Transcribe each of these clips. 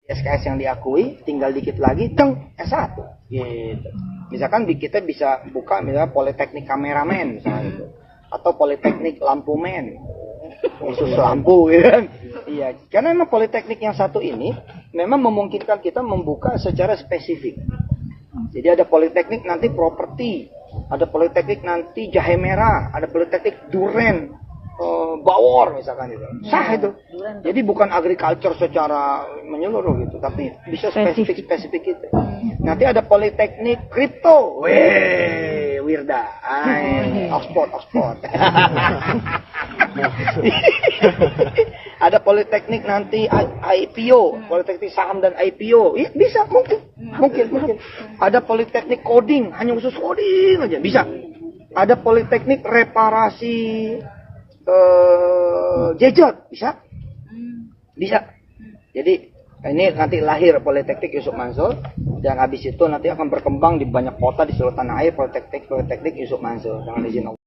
SKS yang diakui, tinggal dikit lagi, teng, S1. Gitu. Misalkan kita bisa buka misalnya Politeknik Kameramen misalnya gitu. Atau Politeknik Lampumen. Khusus lampu gitu kan. Iya, karena memang Politeknik yang satu ini memang memungkinkan kita membuka secara spesifik. Jadi ada Politeknik nanti properti, ada Politeknik nanti Jahe Merah, ada Politeknik Duren, Bawor misalkan gitu. Sah itu. Jadi bukan agriculture secara menyeluruh gitu, tapi bisa spesifik gitu. Nanti ada Politeknik Kripto. Weh, Wirda. Oxford. Ada Politeknik nanti IPO, Politeknik saham dan IPO. Iya, bisa, mungkin. Ada Politeknik coding, hanya khusus coding aja, bisa. Ada Politeknik reparasi gadget, bisa. Jadi ini nanti lahir Politeknik Yusuf Mansur, dan habis itu nanti akan berkembang di banyak kota di seluruh tanah air Politeknik Yusuf Mansur dengan izin Allah.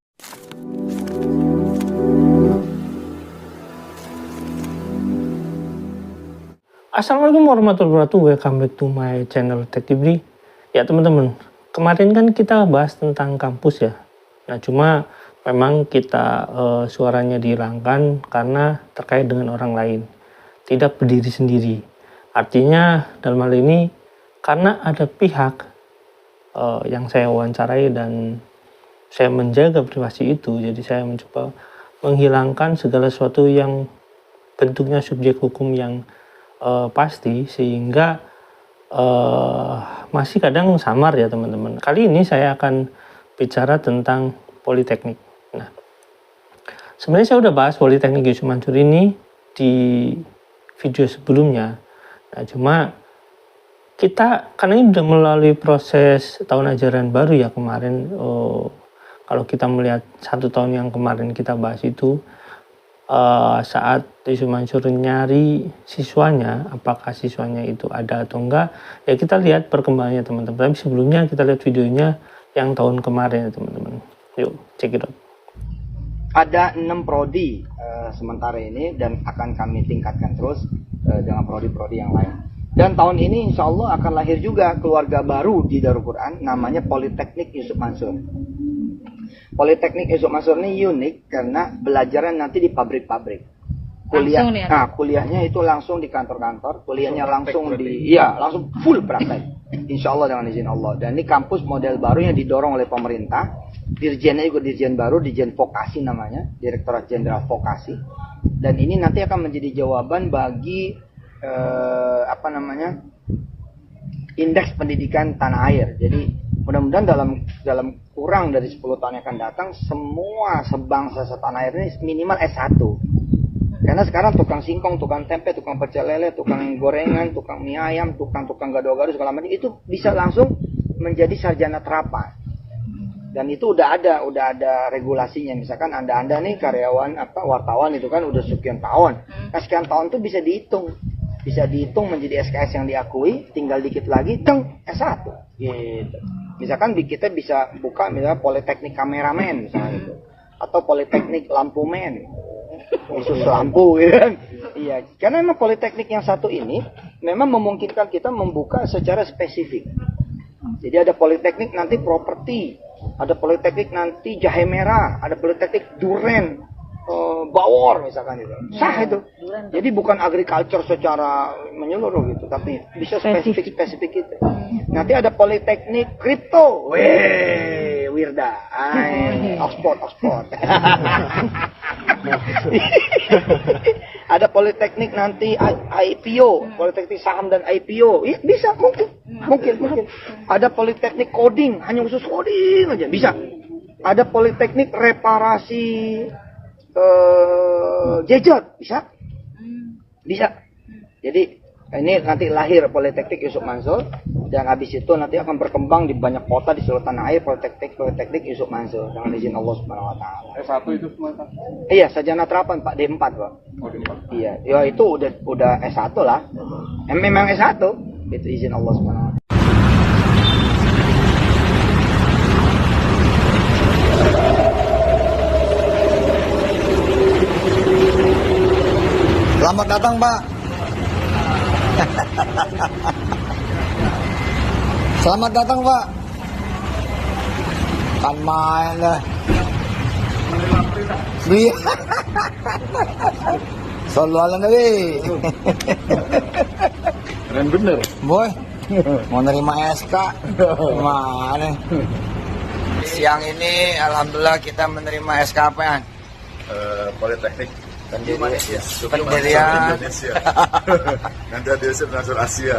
Assalamualaikum warahmatullahi wabarakatuh. Welcome back to my channel Tech Dibri. Ya teman-teman, kemarin kan kita bahas tentang kampus ya. Nah cuma memang kita suaranya dihilangkan karena terkait dengan orang lain, tidak berdiri sendiri. Artinya dalam hal ini karena ada pihak yang saya wawancarai dan saya menjaga privasi itu, jadi saya mencoba menghilangkan segala sesuatu yang bentuknya subjek hukum yang pasti, sehingga masih kadang samar ya teman-teman. Kali ini saya akan bicara tentang Politeknik. Nah, sebenarnya saya udah bahas Politeknik Yusuf Mansur ini di video sebelumnya. Nah, cuma kita karena ini udah melalui proses tahun ajaran baru ya kemarin. Kalau kita melihat 1 tahun yang kemarin kita bahas itu, saat Yusuf Mansur nyari siswanya, apakah siswanya itu ada atau enggak, ya kita lihat perkembangannya teman-teman. Tapi sebelumnya kita lihat videonya yang tahun kemarin ya teman-teman. Yuk, check it out. Ada 6 prodi sementara ini dan akan kami tingkatkan terus dengan prodi-prodi yang lain. Dan tahun ini insya Allah akan lahir juga keluarga baru di Darul Quran, namanya Politeknik Yusuf Mansur. Politeknik Yusuf Mansur ini unik karena belajarnya nanti di pabrik-pabrik. Kuliahnya itu langsung di kantor-kantor, kuliahnya langsung langsung full praktek. Insya Allah dengan izin Allah. Dan ini kampus model baru yang didorong oleh pemerintah. Dirjennya juga dirjen baru, dirjen vokasi namanya, Direktorat Jenderal Vokasi. Dan ini nanti akan menjadi jawaban bagi indeks pendidikan tanah air. Jadi mudah-mudahan dalam kurang dari 10 tahun yang akan datang, semua sebangsa setanah air ini minimal S1. Karena sekarang tukang singkong, tukang tempe, tukang pecel lele, tukang gorengan, tukang mie ayam, tukang gado-gado segala macam itu bisa langsung menjadi sarjana terapan. Dan itu udah ada regulasinya. Misalkan anda nih karyawan wartawan itu kan udah sekian tahun. Nah sekian tahun tuh bisa dihitung menjadi SKS yang diakui, tinggal dikit lagi, teng, S1. Gitu. Misalkan kita bisa buka misalnya Politeknik Kameramen misalnya gitu. Atau Politeknik Lampumen. Khusus lampu gitu kan. Iya, karena memang Politeknik yang satu ini memang memungkinkan kita membuka secara spesifik. Jadi ada Politeknik nanti properti, ada Politeknik nanti Jahe Merah, ada Politeknik Duren, Bawor misalkan gitu. Sah itu. Jadi bukan agriculture secara menyeluruh gitu, tapi bisa spesifik gitu. Nanti ada Politeknik Kripto. Weh, Wirda. Oxford. Ada Politeknik nanti IPO, Politeknik saham dan IPO. Iya, bisa, mungkin. Ada Politeknik coding, hanya khusus coding aja, bisa. Ada Politeknik reparasi gadget, bisa. Jadi ini nanti lahir Politeknik Yusuf Mansur, dan habis itu nanti akan berkembang di banyak kota di seluruh tanah air Politeknik Yusuf Mansur dengan izin Allah Subhanahu wa taala. S1 itu semua Pak? Iya, sarjana terapan Pak, D4 Pak. Oh, D4. Iya, ya itu udah S1 lah. Memang S1, itu izin Allah Subhanahu wa taala. Selamat datang Pak. Selamat datang Pak. Kan main lah. Iya. Sallu ala Nabi. Keren bener. Boy, mau nerima SK. Gimana? Siang ini alhamdulillah kita menerima SK apa ya? Politeknik Pendirian Indonesia. Nanti ada Nasional Asia.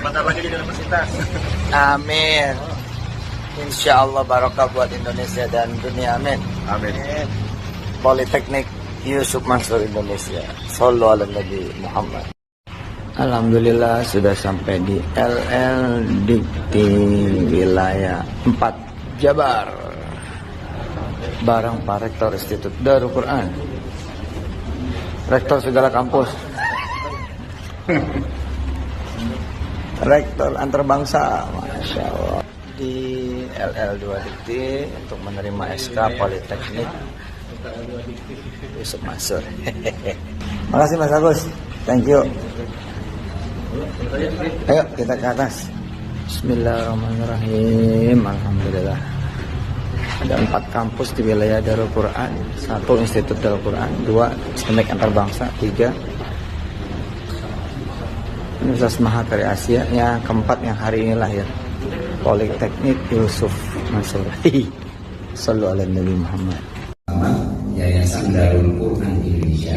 Mantap lagi di universitas. Amin. Insya Allah barokah buat Indonesia dan dunia. Amin. Amin. Politeknik Yusuf Mansur Indonesia. Sallu ala Nabi Muhammad. Alhamdulillah sudah sampai di LL Dikti wilayah 4 Jabar. Barang Pak Rektor Institut Darul Quran. Rektor segala kampus. Rektor antarbangsa, Masya Allah. Di LL2 Dikti untuk menerima SK Politeknik Yusuf Mansur. Makasih Mas Agus. Thank you. Ayo kita ke atas. Bismillahirrahmanirrahim. Alhamdulillah. Ada 4 kampus di wilayah Darul Quran, 1 Institut Darul Quran, 2 Senek Antarbangsa, 3 Universitas Mahakarya Asia, yang keempat yang hari ini lahir Politeknik Yusuf Mansur. Sallu ala Nabi Muhammad. Yayasan Darul Quran Indonesia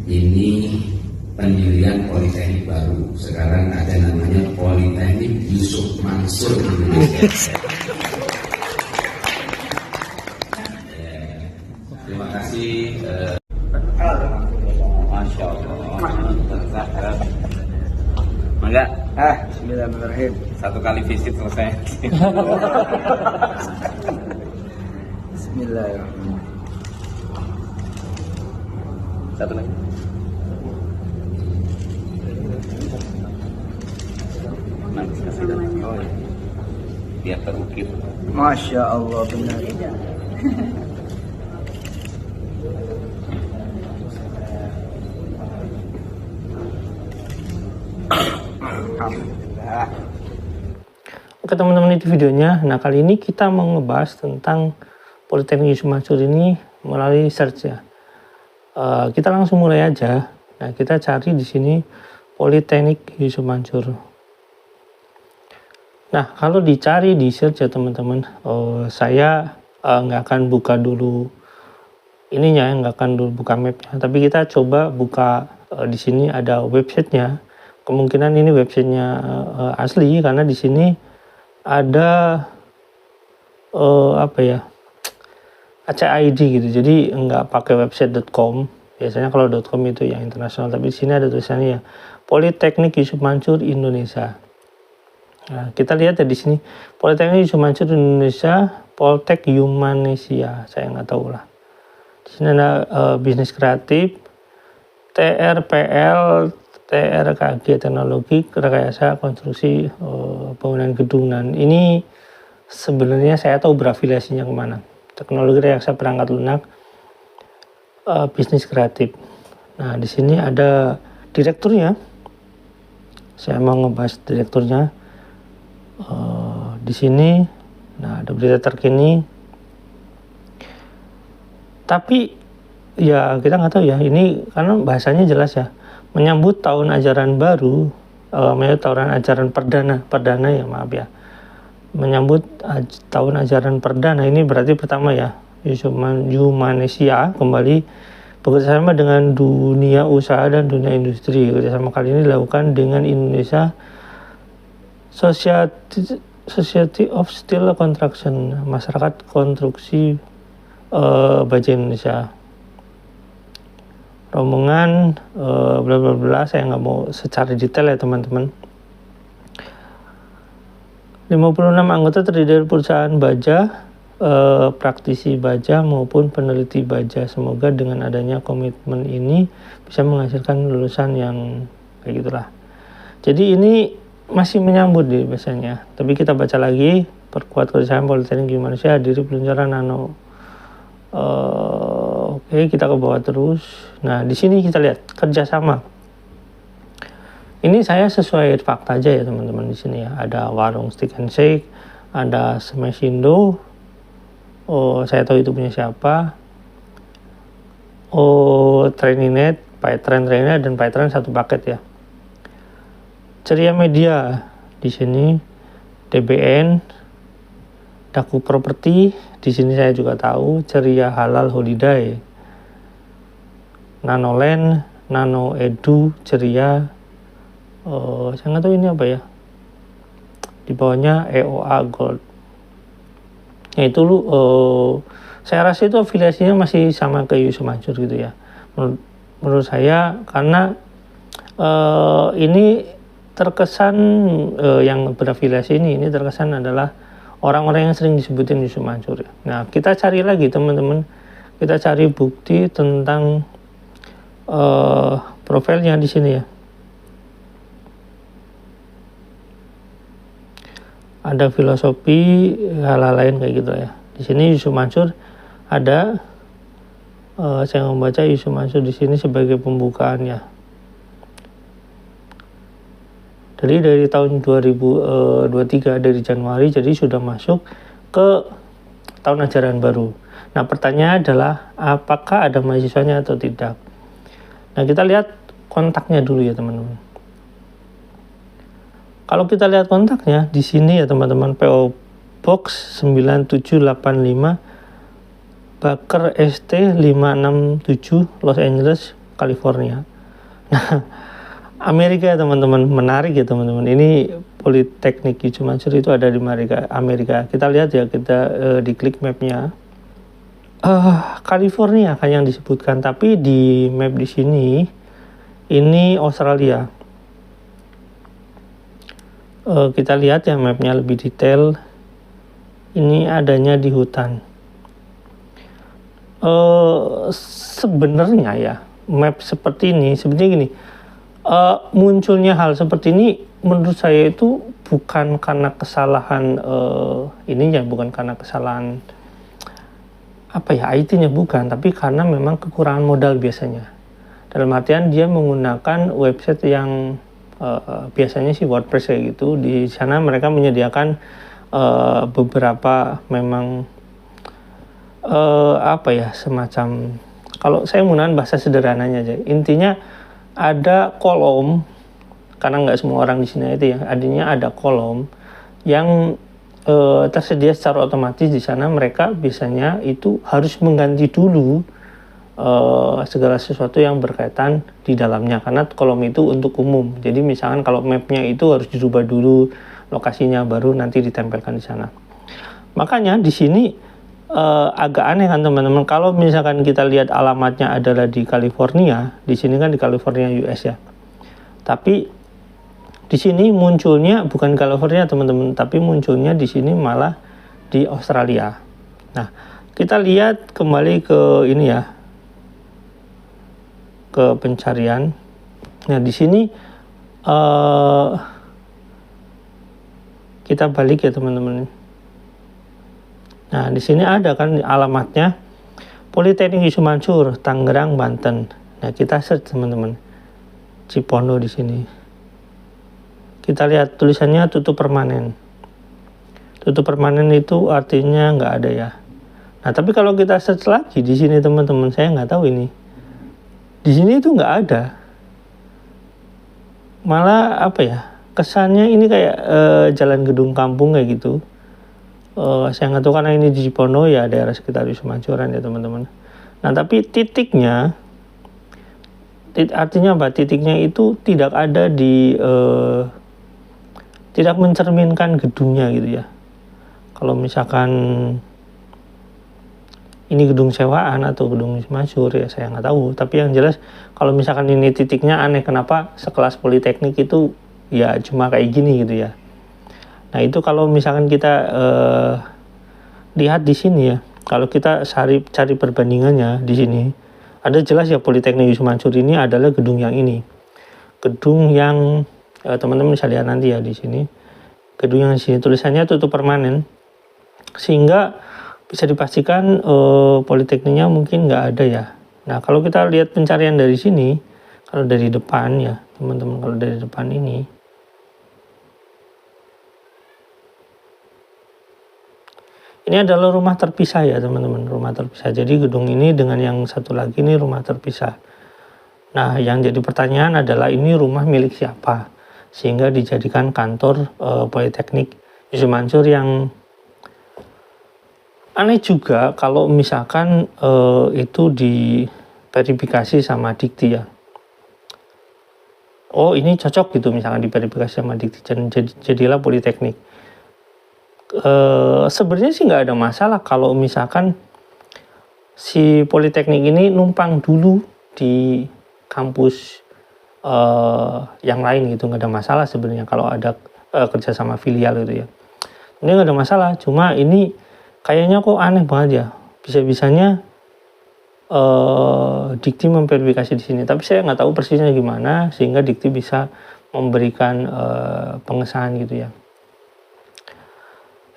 ini pendirian Politeknik baru. Sekarang ada namanya Politeknik Yusuf Mansur Indonesia. Terima kasih. Masya Allah. Mangga. Bismillahirrahmanirrahim. 1 kali visit selesai. Bismillahirrahmanirrahim. 1 lagi. Nanti kasih datang. Oh, ya. Biar terukir. Masya Allah benar. Alhamdulillah. Oke teman-teman, itu videonya. Nah kali ini kita mau ngebahas tentang Politeknik Yusuf Mansur ini melalui search ya. Kita langsung mulai aja. Nah kita cari di sini Politeknik Yusuf Mansur. Nah kalau dicari di search ya teman-teman, saya nggak akan buka dulu ininya, nggak akan dulu buka mapnya. Tapi kita coba buka di sini ada websitenya. Kemungkinan ini websitenya asli karena di sini ada apa ya, ACID gitu. Jadi nggak pakai website.com. Biasanya kalau .com itu yang internasional, tapi di sini ada tulisannya ya Politeknik Yusuf Mansur Indonesia. Nah, kita lihat ya di sini Politeknik Yusuf Mansur Indonesia, Poltek Humanesia. Saya nggak tahu lah. Di sini ada bisnis kreatif, TRPL, TRKG Teknologi Rekayasa Konstruksi Bangunan Gedung. Dan ini sebenarnya saya tahu berafiliasinya kemana. Teknologi Rekayasa Perangkat Lunak, bisnis kreatif. Nah di sini ada direkturnya. Saya mau ngebahas direkturnya. Di sini, nah ada berita terkini. Tapi ya kita nggak tahu ya. Ini karena bahasanya jelas ya. Menyambut tahun ajaran baru, menyambut tahun ajaran perdana ya maaf ya. Menyambut tahun ajaran perdana ini berarti pertama ya, Humanesia kembali bekerjasama dengan dunia usaha dan dunia industri. Kerjasama kali ini dilakukan dengan Indonesia Society of Steel Construction, masyarakat konstruksi baja Indonesia. Rombongan bla bla bla, saya nggak mau secara detail ya teman-teman. 56 anggota terdiri dari perusahaan baja, praktisi baja maupun peneliti baja. Semoga dengan adanya komitmen ini bisa menghasilkan lulusan yang kayak gitulah. Jadi ini masih menyambut di biasanya. Tapi kita baca lagi, perkuat kerjasama Politeknik Indonesia, hadiri peluncuran nano. Oke. Oke, kita ke bawah terus. Nah, di sini kita lihat kerjasama. Ini saya sesuai fakta aja ya teman-teman di sini ya. Ada warung Stick and Shake, ada Smasindo. Oh, saya tahu itu punya siapa. Oh, Training.net, Training.net dan Pytrend satu paket ya. Ceria Media di sini, DBN, Daku Property di sini saya juga tahu, Ceria Halal Holiday, Nanoland, Nano Edu, Ceria. Saya nggak tahu ini apa ya. Di bawahnya EOA Gold. Ya itu saya rasa itu afiliasinya masih sama ke Yusuf Mansur gitu ya. Menurut saya karena ini terkesan yang berafiliasi ini terkesan adalah orang-orang yang sering disebutin Yusuf Mansur ya. Nah, kita cari lagi teman-teman. Kita cari bukti tentang profilnya di sini ya. Ada filosofi hal-hal lain kayak gitu ya. Di sini Yusuf Mansur ada, saya membaca Yusuf Mansur di sini sebagai pembukaannya. Jadi dari tahun 2023 dari Januari, jadi sudah masuk ke tahun ajaran baru. Nah, pertanyaan adalah apakah ada mahasiswanya atau tidak. Nah, kita lihat kontaknya dulu ya teman-teman. Kalau kita lihat kontaknya di sini ya teman-teman, PO Box 9785 Baker ST 567 Los Angeles, California. Nah, Amerika ya teman-teman, menarik ya teman-teman. Ini Politeknik Yusuf Mansur itu ada di Amerika. Kita lihat ya, kita diklik mapnya. California kan yang disebutkan, tapi di map di sini ini Australia. Kita lihat ya mapnya lebih detail. Ini adanya di hutan. Sebenarnya ya map seperti ini sebenarnya gini, munculnya hal seperti ini menurut saya itu bukan karena kesalahan bukan karena kesalahan IT-nya bukan, tapi karena memang kekurangan modal biasanya. Dalam artian dia menggunakan website yang biasanya sih WordPress kayak gitu. Di sana mereka menyediakan beberapa memang semacam, kalau saya menggunakan bahasa sederhananya aja, intinya ada kolom, karena nggak semua orang di sini itu ya, adanya ada kolom yang tersedia secara otomatis. Di sana mereka biasanya itu harus mengganti dulu segala sesuatu yang berkaitan di dalamnya, karena kolom itu untuk umum. Jadi misalkan kalau mapnya itu harus dirubah dulu lokasinya, baru nanti ditempelkan di sana. Makanya di sini agak aneh kan teman-teman, kalau misalkan kita lihat alamatnya adalah di California, di sini kan di California US ya, tapi di sini munculnya bukan California teman-teman, tapi munculnya di sini malah di Australia. Nah, kita lihat kembali ke ini ya, ke pencarian. Nah, di sini kita balik ya teman-teman. Nah, di sini ada kan alamatnya Politeknik Yusuf Mansur, Tangerang, Banten. Nah, kita search teman-teman, Cipondo di sini. Kita lihat tulisannya tutup permanen. Tutup permanen itu artinya nggak ada ya. Nah, tapi kalau kita search lagi di sini teman-teman, saya nggak tahu ini. Di sini itu nggak ada. Malah kesannya ini kayak jalan gedung kampung kayak gitu. Saya nggak tahu karena ini di Cipondo ya, daerah sekitar Yusuf Mansuran ya teman-teman. Nah, tapi titiknya, artinya apa? Titiknya itu tidak ada di tidak mencerminkan gedungnya gitu ya. Kalau misalkan ini gedung sewaan atau gedung Yusuf Mansur ya saya nggak tahu. Tapi yang jelas kalau misalkan ini titiknya aneh, kenapa sekelas Politeknik itu ya cuma kayak gini gitu ya. Nah, itu kalau misalkan kita lihat di sini ya, kalau kita cari perbandingannya di sini, ada jelas ya Politeknik Yusuf Mansur ini adalah gedung yang ini. Gedung yang teman-teman bisa lihat nanti ya di sini. Gedung yang di sini tulisannya tutup permanen, sehingga bisa dipastikan Politekniknya mungkin nggak ada ya Nah, kalau kita lihat pencarian dari sini, kalau dari depan ya, teman-teman, kalau dari depan ini, ini adalah rumah terpisah ya, teman-teman, rumah terpisah. Jadi gedung ini dengan yang satu lagi ini rumah terpisah. Nah, yang jadi pertanyaan adalah ini rumah milik siapa? Sehingga dijadikan kantor Politeknik Yusuf Mansur, yang aneh juga kalau misalkan itu diverifikasi sama Dikti ya. Oh, ini cocok gitu misalkan diverifikasi sama Dikti, jadilah Politeknik. Sebenarnya sih nggak ada masalah kalau misalkan si Politeknik ini numpang dulu di kampus yang lain gitu, nggak ada masalah sebenarnya kalau ada kerjasama filial gitu ya. Ini nggak ada masalah, cuma ini kayaknya kok aneh banget ya, bisa-bisanya Dikti memverifikasi di sini. Tapi saya nggak tahu persisnya gimana sehingga Dikti bisa memberikan pengesahan gitu ya.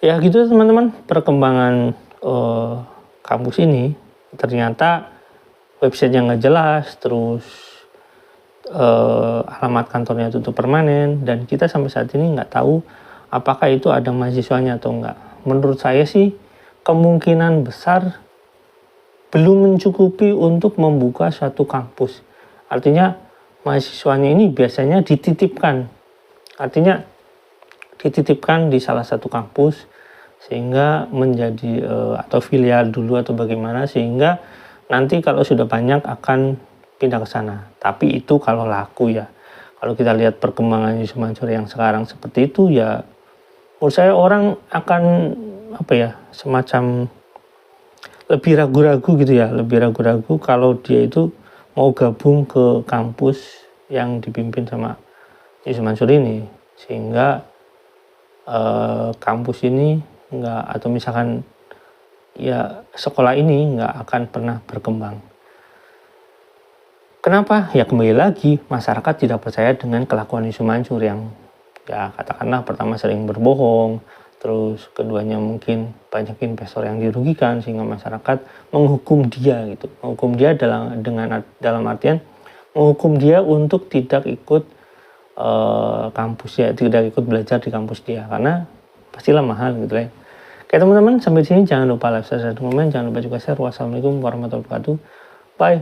Ya gitu teman-teman, perkembangan kampus ini. Ternyata websitenya nggak jelas, terus alamat kantornya tutup permanen, dan kita sampai saat ini nggak tahu apakah itu ada mahasiswanya atau enggak. Menurut saya sih kemungkinan besar belum mencukupi untuk membuka suatu kampus. Artinya mahasiswanya ini biasanya dititipkan. Artinya dititipkan di salah satu kampus sehingga menjadi atau filial dulu atau bagaimana, sehingga nanti kalau sudah banyak akan pindah ke sana. Tapi itu kalau laku ya. Kalau kita lihat perkembangan Yusuf Mansur yang sekarang seperti itu ya, menurut saya orang akan semacam lebih ragu-ragu gitu ya, lebih ragu-ragu kalau dia itu mau gabung ke kampus yang dipimpin sama Yusuf Mansur ini, sehingga kampus ini enggak, atau misalkan ya sekolah ini enggak akan pernah berkembang. Kenapa? Ya kembali lagi, masyarakat tidak percaya dengan kelakuan Yusuf Mansur yang ya katakanlah pertama sering berbohong, terus keduanya mungkin banyak investor yang dirugikan sehingga masyarakat menghukum dia gitu. Menghukum dia dalam artian menghukum dia untuk tidak ikut kampus ya, tidak ikut belajar di kampus dia karena pastilah mahal gitu ya. Oke teman-teman, sampai sini jangan lupa like, subscribe, komen, jangan lupa juga share. Wassalamualaikum warahmatullahi wabarakatuh. Bye.